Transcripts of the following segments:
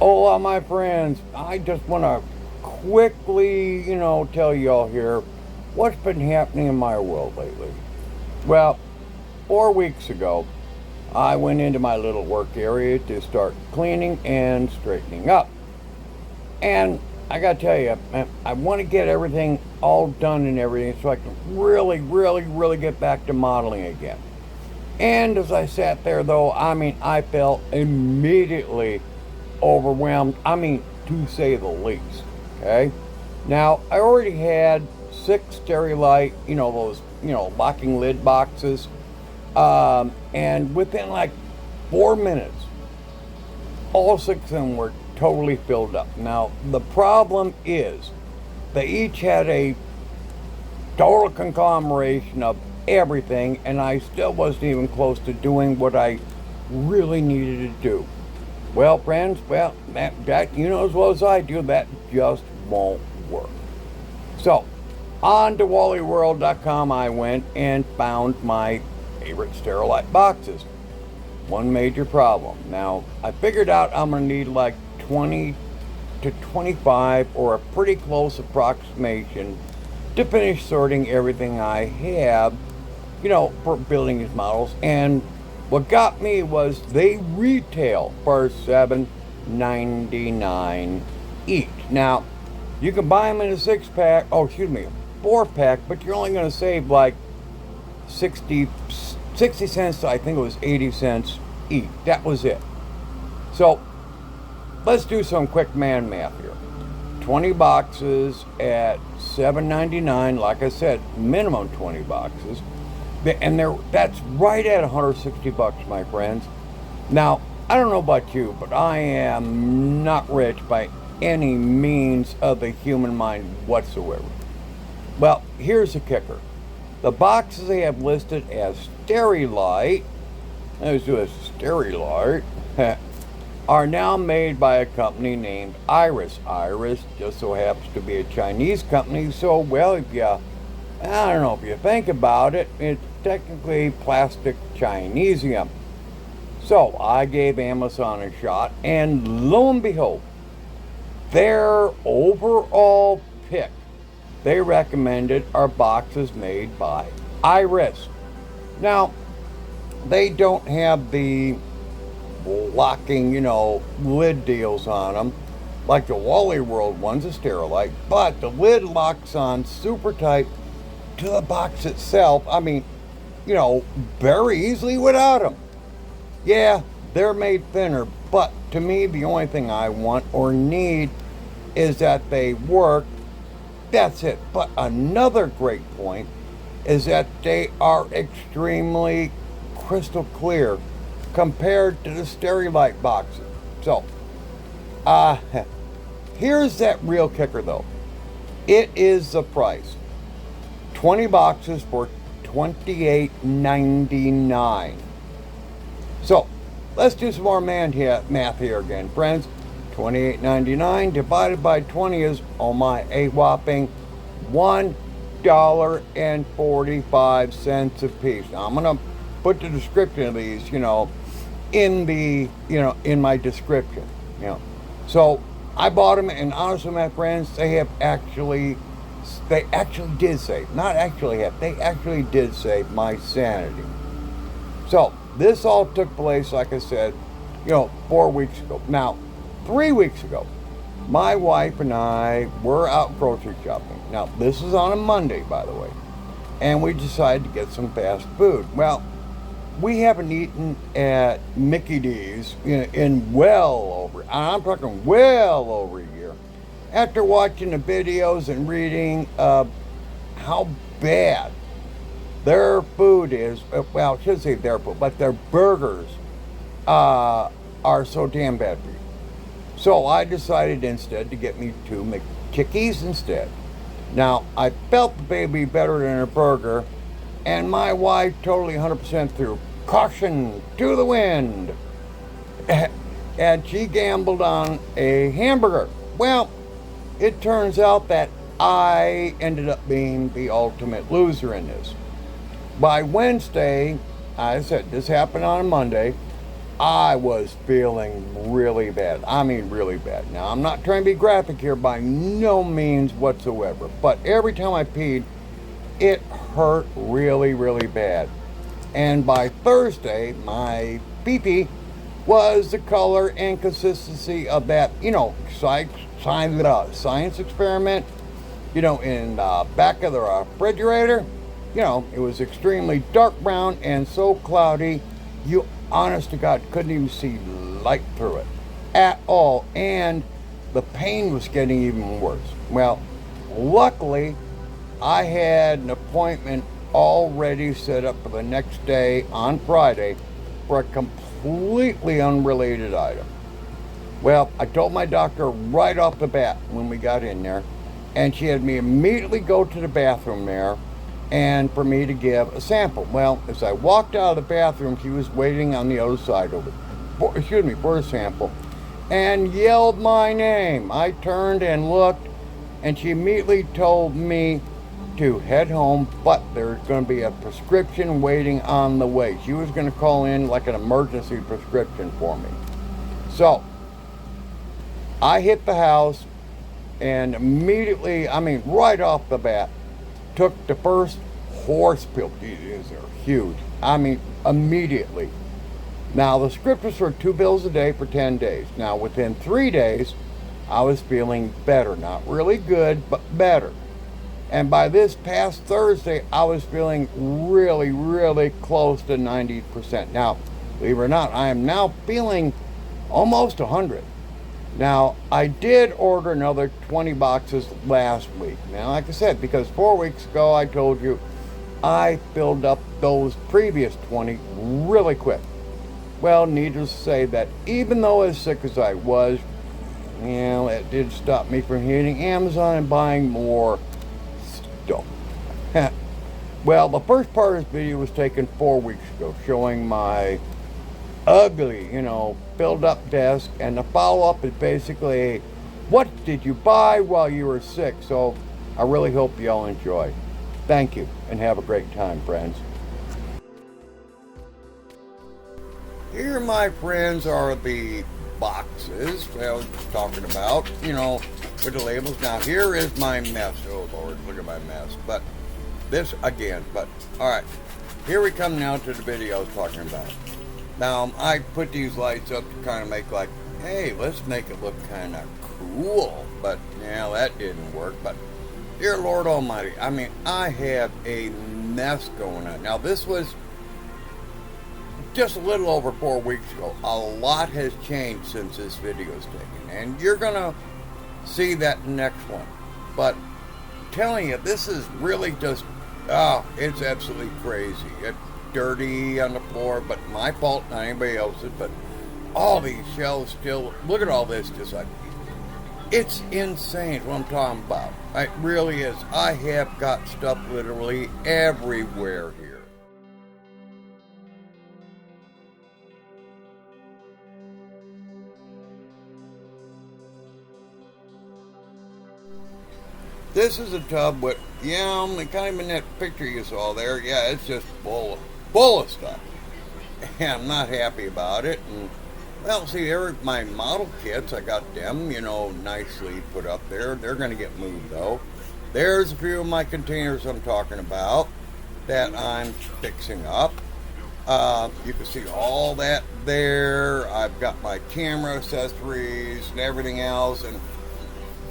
Hola, my friends. I just want to quickly, tell y'all here what's been happening in my world lately. Well, 4 weeks ago, I went into my little work area to start cleaning and straightening up. And I got to tell you, man, I want to get everything all done and everything so I can really get back to modeling again. And as I sat there, though, I felt immediately overwhelmed. To say the least. Okay. Now, I already had 6 Sterilite, those, locking lid boxes. And within like 4 minutes, all 6 of them were totally filled up. Now, the problem is they each had a total conglomeration of everything, and I still wasn't even close to doing what I really needed to do. Well, friends, that you know as well as I do, that just won't work. So, on to wallyworld.com I went and found my favorite Sterilite boxes. One major problem. Now, I figured out I'm going to need like 20 to 25 or a pretty close approximation to finish sorting everything I have, for building these models. And what got me was they retail for $7.99 each. Now, you can buy them in a 6-pack, a 4-pack, but you're only going to save like 60 cents, I think it was 80 cents each. That was it. So, let's do some quick man math here. 20 boxes at $7.99, like I said, minimum 20 boxes. And that's right at $160, my friends. Now, I don't know about you, but I am not rich by any means of the human mind whatsoever. Well, here's the kicker. The boxes they have listed as Sterilite, let's do a Sterilite, are now made by a company named Iris. Iris just so happens to be a Chinese company, so, well, if you think about it, it's technically plastic Chinesium. So I gave Amazon a shot, and lo and behold, their overall pick they recommended are boxes made by Iris. Now, they don't have the locking, lid deals on them like the Wally World ones, a Sterilite, but the lid locks on super tight to the box itself. Very easily without them. Yeah, they're made thinner, but to me, the only thing I want or need is that they work. That's it. But another great point is that they are extremely crystal clear compared to the Sterilite boxes. So, here's that real kicker though. It is the price. 20 boxes for $28.99. So, let's do some more math here again, friends. $28.99 divided by 20 is, a whopping $1.45 a piece. Now, I'm going to put the description of these, in my description, So, I bought them, and honestly, my friends, they actually did save my sanity. So, this all took place, like I said, 4 weeks ago. Now, 3 weeks ago, my wife and I were out grocery shopping. Now, this is on a Monday, by the way. And we decided to get some fast food. Well, we haven't eaten at Mickey D's in I'm talking well over a year. After watching the videos and reading how bad their food is, well, I should say their food, but their burgers are so damn bad for you. So I decided instead to get me 2 McChickies instead. Now, I felt they'd be better than a burger, and my wife totally 100% threw caution to the wind. And she gambled on a hamburger. Well, it turns out that I ended up being the ultimate loser in this. By Wednesday, I said this happened on a Monday, I was feeling really bad. I mean, really bad. Now, I'm not trying to be graphic here by no means whatsoever, but every time I peed, it hurt really, really bad. And by Thursday, my pee-pee was the color and consistency of that, science experiment, in the back of the refrigerator. It was extremely dark brown and so cloudy, you honest to God couldn't even see light through it at all. And the pain was getting even worse. Well, luckily, I had an appointment already set up for the next day on Friday for a completely unrelated item. Well, I told my doctor right off the bat when we got in there, and she had me immediately go to the bathroom there and for me to give a sample. Well, as I walked out of the bathroom, she was waiting on the other side of it, for the sample, and yelled my name. I turned and looked, and she immediately told me to head home, but there's going to be a prescription waiting on the way. She was going to call in like an emergency prescription for me. So I hit the house and immediately, right off the bat, took the first horse pill. These are huge. Immediately. Now, the script was for 2 pills a day for 10 days. Now, within 3 days, I was feeling better. Not really good, but better. And by this past Thursday, I was feeling really, really close to 90%. Now, believe it or not, I am now feeling almost 100. Now, I did order another 20 boxes last week. Now, like I said, because 4 weeks ago I told you I filled up those previous 20 really quick. Well, needless to say that even though as sick as I was, it did stop me from hitting Amazon and buying more stuff. Well, the first part of this video was taken 4 weeks ago, showing my ugly, filled up desk, and the follow-up is basically, what did you buy while you were sick? So I really hope you all enjoy. Thank you, and have a great time, friends. Here, my friends, are the boxes that I was talking about, with the labels. Now, here is my mess. Oh, Lord, look at my mess. But this, again, all right. Here we come now to the video I was talking about. Now, I put these lights up to kind of make like, hey, let's make it look kind of cool. But, that didn't work. But, dear Lord Almighty, I have a mess going on. Now, this was just a little over 4 weeks ago. A lot has changed since this video is taken. And you're going to see that next one. But, I'm telling you, this is really just, it's absolutely crazy. It's dirty on the floor, but my fault, not anybody else's. But all these shelves still, look at all this, just like, it's insane what I'm talking about. It really is. I have got stuff literally everywhere here. This is a tub with, kind of in that picture you saw there, it's just full of stuff. And I'm not happy about it. And, well, see, there are my model kits. I got them, nicely put up there. They're going to get moved, though. There's a few of my containers I'm talking about that I'm fixing up. You can see all that there. I've got my camera accessories and everything else. And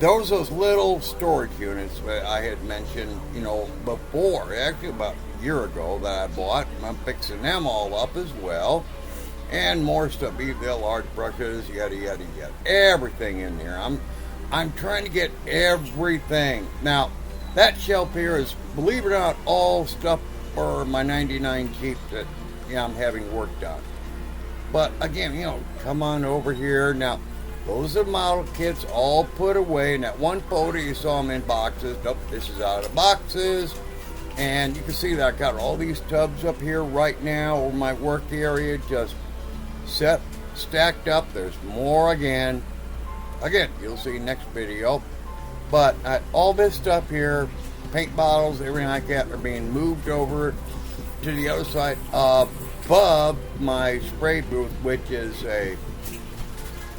those little storage units that I had mentioned, before, actually about a year ago, that I bought. I'm fixing them all up as well. And more stuff, the large brushes, yada, yada, yada. Everything in there. I'm trying to get everything. Now, that shelf here is, believe it or not, all stuff for my 99 Jeep that I'm having worked on. But again, come on over here. Now, those are model kits all put away. In that one photo, you saw them in boxes. Nope, this is out of the boxes. And you can see that I got all these tubs up here right now over my work area, just stacked up. There's more again. Again, you'll see next video. But all this stuff here, paint bottles, everything like that, are being moved over to the other side of above my spray booth, which is a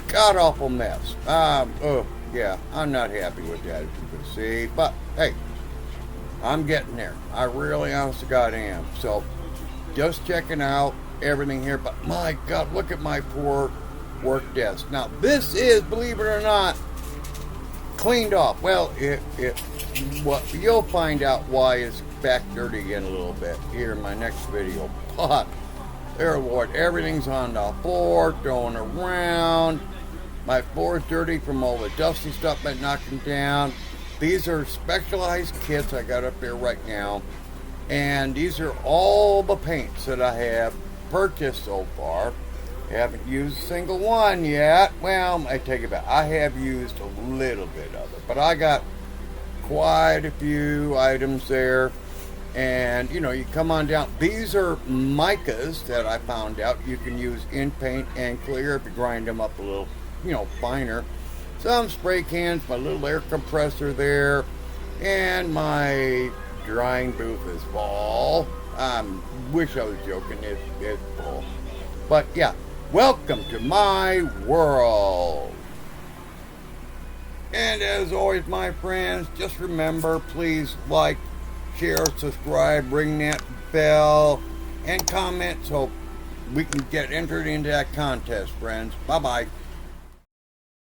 god-awful mess. Oh, yeah, I'm not happy with that, as you can see. But, hey, I'm getting there. I really, honest to God, am. So, just checking out everything here. But, my God, look at my poor work desk. Now, this is, believe it or not, cleaned off. Well, you'll find out why it's back dirty again a little bit here in my next video. But, dear Lord, everything's on the floor, thrown around. My floor's dirty from all the dusty stuff I knocked them down. These are specialized kits I got up there right now. And these are all the paints that I have purchased so far. Haven't used a single one yet. Well, I take it back. I have used a little bit of it. But I got quite a few items there. And, you know, you come on down. These are micas that I found out you can use in paint and clear if you grind them up a little, you know, finer. Some spray cans, my little air compressor there, and my drying booth is full. Wish I was joking. It's full. But, yeah, welcome to my world. And as always, my friends, just remember, please like, share, subscribe, ring that bell, and comment so we can get entered into that contest, friends. Bye-bye.